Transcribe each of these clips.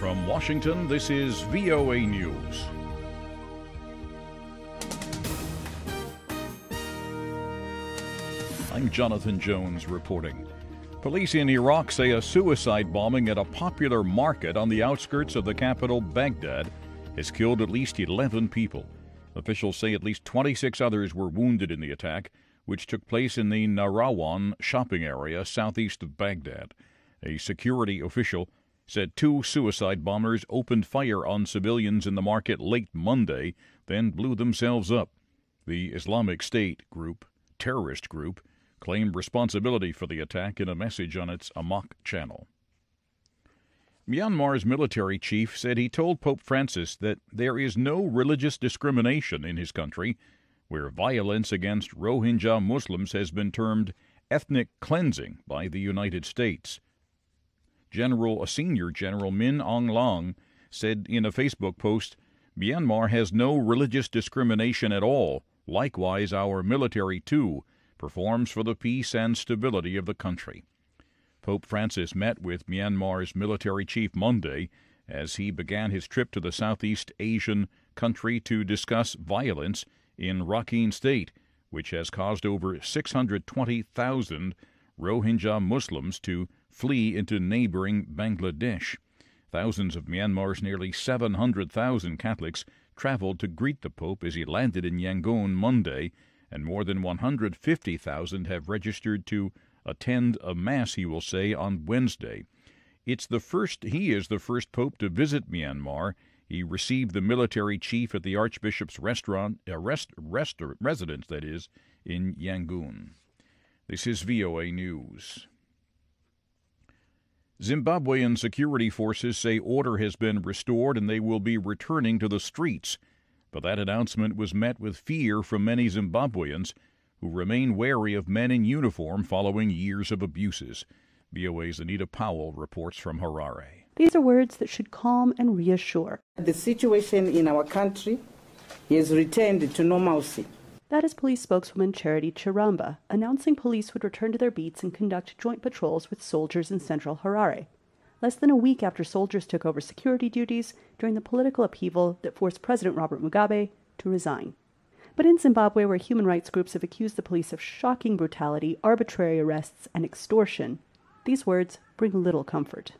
From Washington, this is VOA News. I'm Jonathan Jones reporting. Police in Iraq say a suicide bombing at a popular market on the outskirts of the capital, Baghdad, has killed at least 11 people. Officials say at least 26 others were wounded in the attack, which took place in the Nahrawan shopping area southeast of Baghdad. A security official said 2 suicide bombers opened fire on civilians in the market late Monday, then blew themselves up. The Islamic State terrorist group, claimed responsibility for the attack in a message on its Amaq channel. Myanmar's military chief said he told Pope Francis that there is no religious discrimination in his country, where violence against Rohingya Muslims has been termed ethnic cleansing by the United States. Senior General Min Aung Hlaing said in a Facebook post, "Myanmar has no religious discrimination at all. Likewise, our military, too, performs for the peace and stability of the country." Pope Francis met with Myanmar's military chief Monday as he began his trip to the Southeast Asian country to discuss violence in Rakhine State, which has caused over 620,000 Rohingya Muslims to flee into neighboring Bangladesh. Thousands of Myanmar's nearly 700,000 Catholics traveled to greet the Pope as he landed in Yangon Monday, and more than 150,000 have registered to attend a Mass, he will say, on Wednesday. He is the first Pope to visit Myanmar. He received the military chief at the Archbishop's residence, that is, in Yangon. This is VOA News. Zimbabwean security forces say order has been restored and they will be returning to the streets. But that announcement was met with fear from many Zimbabweans who remain wary of men in uniform following years of abuses. VOA's Anita Powell reports from Harare. These are words that should calm and reassure. The situation in our country is returned to normalcy. That is police spokeswoman Charity Chiramba, announcing police would return to their beats and conduct joint patrols with soldiers in central Harare, less than a week after soldiers took over security duties during the political upheaval that forced President Robert Mugabe to resign. But in Zimbabwe, where human rights groups have accused the police of shocking brutality, arbitrary arrests, and extortion, these words bring little comfort.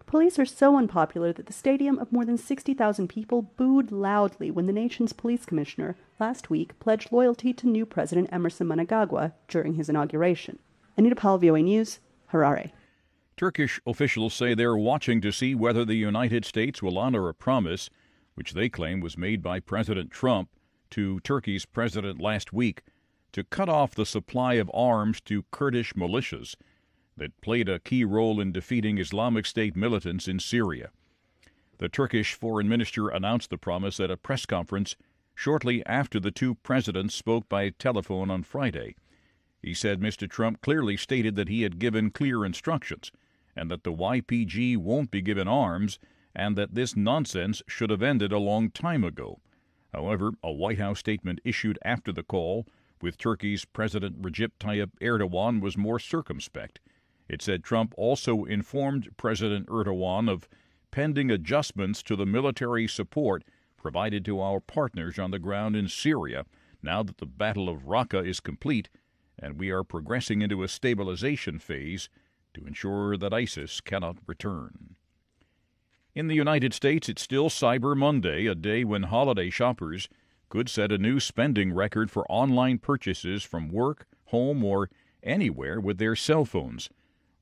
Police are so unpopular that the stadium of more than 60,000 people booed loudly when the nation's police commissioner last week pledged loyalty to new President Emerson Mnangagwa during his inauguration. Anita Powell, VOA News, Harare. Turkish officials say they're watching to see whether the United States will honor a promise, which they claim was made by President Trump to Turkey's president last week, to cut off the supply of arms to Kurdish militias that played a key role in defeating Islamic State militants in Syria. The Turkish foreign minister announced the promise at a press conference shortly after the two presidents spoke by telephone on Friday. He said Mr. Trump clearly stated that he had given clear instructions and that the YPG won't be given arms and that this nonsense should have ended a long time ago. However, a White House statement issued after the call with Turkey's President Recep Tayyip Erdogan was more circumspect. It said Trump also informed President Erdogan of pending adjustments to the military support provided to our partners on the ground in Syria now that the Battle of Raqqa is complete and we are progressing into a stabilization phase to ensure that ISIS cannot return. In the United States, it's still Cyber Monday, a day when holiday shoppers could set a new spending record for online purchases from work, home, or anywhere with their cell phones.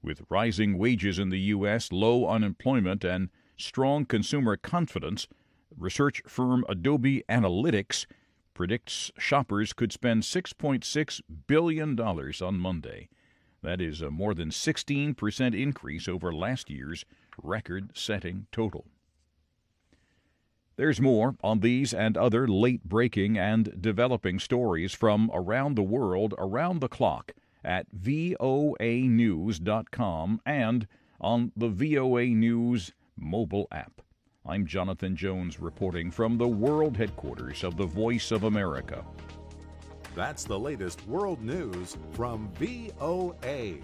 With rising wages in the U.S., low unemployment, and strong consumer confidence, research firm Adobe Analytics predicts shoppers could spend $6.6 billion on Monday. That is a more than 16% increase over last year's record-setting total. There's more on these and other late-breaking and developing stories from around the world, around the clock, at voanews.com and on the VOA News mobile app. I'm Jonathan Jones reporting from the world headquarters of the Voice of America. That's the latest world news from VOA.